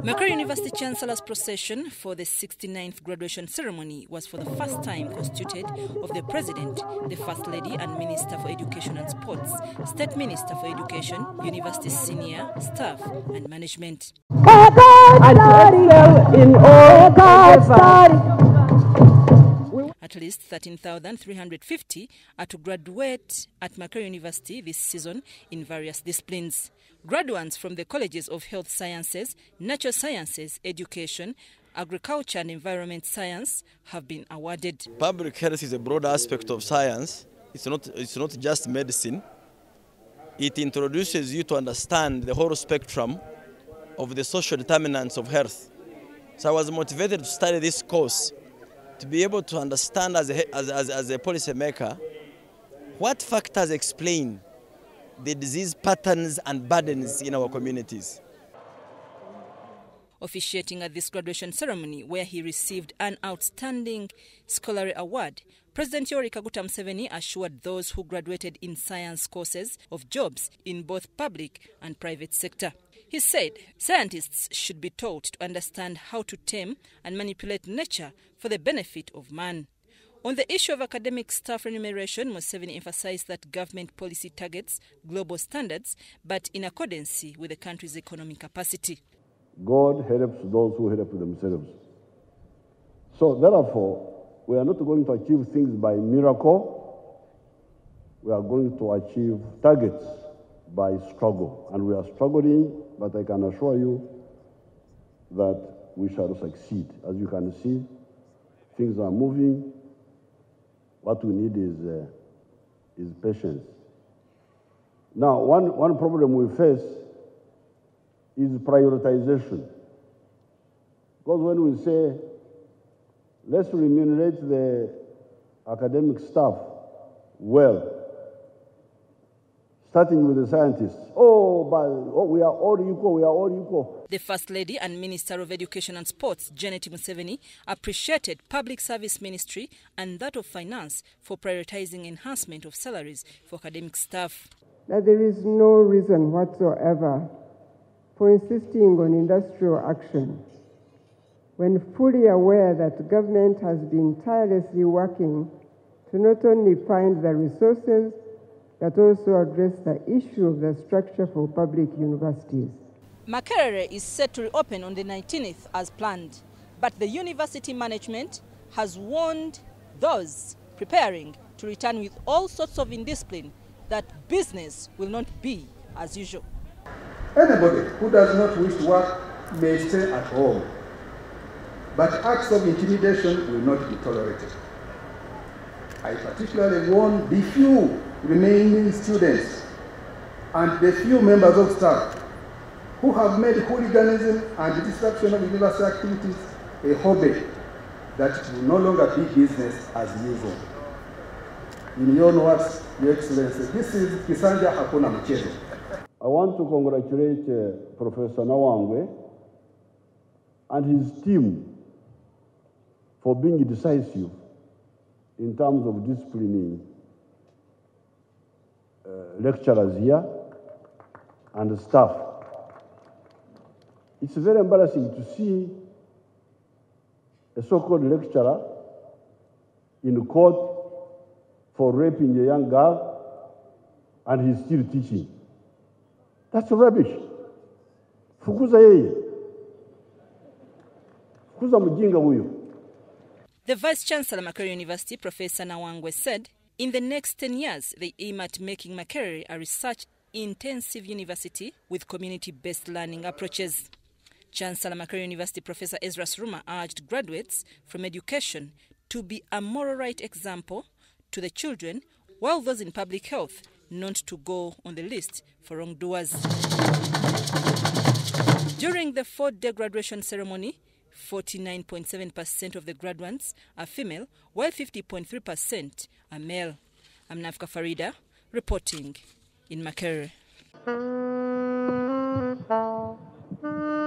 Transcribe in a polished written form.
Makerere University Chancellor's procession for the 69th graduation ceremony was for the first time constituted of the President, the First Lady and Minister for Education and Sports, State Minister for Education, University senior staff and management. At least 13,350 are to graduate at Makerere University this season in various disciplines. Graduates from the colleges of Health Sciences, Natural Sciences, Education, Agriculture and Environment Science have been awarded. Public health is a broad aspect of science. It's not just medicine. It introduces you to understand the whole spectrum of the social determinants of health. So I was motivated to study this course to be able to understand as a policy maker what factors explain the disease patterns and burdens in our communities. Officiating at this graduation ceremony, where he received an outstanding scholarly award, President Museveni assured those who graduated in science courses of jobs in both public and private sector. He said scientists should be taught to understand how to tame and manipulate nature for the benefit of man. On the issue of academic staff remuneration, Museveni emphasized that government policy targets global standards, but in accordance with the country's economic capacity. God helps those who help themselves. So therefore, we are not going to achieve things by miracle. We are going to achieve targets by struggle. And we are struggling, but I can assure you that we shall succeed. As you can see, things are moving. What we need is patience. Now, one problem we face is prioritization. Because when we say, let's remunerate the academic staff well, starting with the scientists. We are all equal. The First Lady and Minister of Education and Sports, Janet Museveni, appreciated Public Service Ministry and that of Finance for prioritizing enhancement of salaries for academic staff. That there is no reason whatsoever for insisting on industrial action when fully aware that the government has been tirelessly working to not only find the resources but also address the issue of the structure for public universities. Makerere is set to reopen on the 19th as planned, but the university management has warned those preparing to return with all sorts of indiscipline that business will not be as usual. Anybody who does not wish to work may stay at home, but acts of intimidation will not be tolerated. I particularly warn the few remaining students and the few members of staff who have made hooliganism and disruption of university activities a hobby, that it will no longer be business as usual. In your words, Your Excellency, this is Kisanja Hakuna Mchezo. I want to congratulate Professor Nawangwe and his team for being decisive in terms of disciplining lecturers here and staff. It's very embarrassing to see a so-called lecturer in court for raping a young girl and he's still teaching. That's rubbish. Fukuza yeye. Fukuza mjinga huyo. The Vice-Chancellor Makerere University, Professor Nawangwe, said in the next 10 years, they aim at making Makerere a research-intensive university with community-based learning approaches. Chancellor Makerere University, Professor Ezra Suruma, urged graduates from education to be a moral right example to the children, while those in public health not to go on the list for wrongdoers. During the 4-day graduation ceremony, 49.7% of the graduates are female, while 50.3% are male. I'm Nafka Farida, reporting in Makerere.